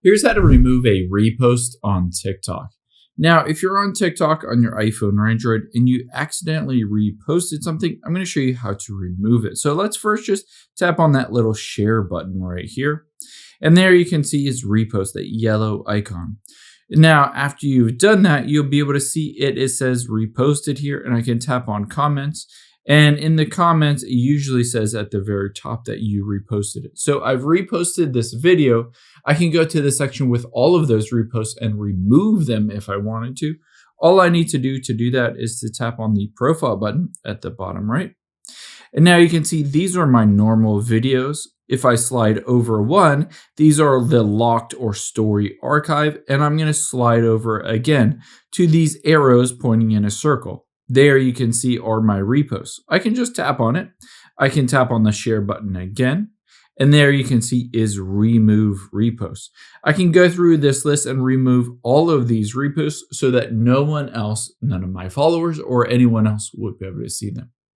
Here's how to remove a repost on TikTok. Now, if you're on TikTok on your iPhone or Android and you accidentally reposted something, I'm going to show you how to remove it. So let's first just tap on that little share button right here. And there you can see is repost, that yellow icon. Now, after you've done that, you'll be able to see it says reposted here, and I can tap on comments. And in the comments, it usually says at the very top that you reposted it. So I've reposted this video. I can go to the section with all of those reposts and remove them if I wanted to. All I need to do that is to tap on the profile button at the bottom right. And now you can see these are my normal videos. If I slide over one, these are the locked or story archive. And I'm going to slide over again to these arrows pointing in a circle. There you can see are my reposts. I can just tap on it. I can tap on the share button again. And there you can see is remove reposts. I can go through this list and remove all of these reposts so that no one else, none of my followers or anyone else would be able to see them.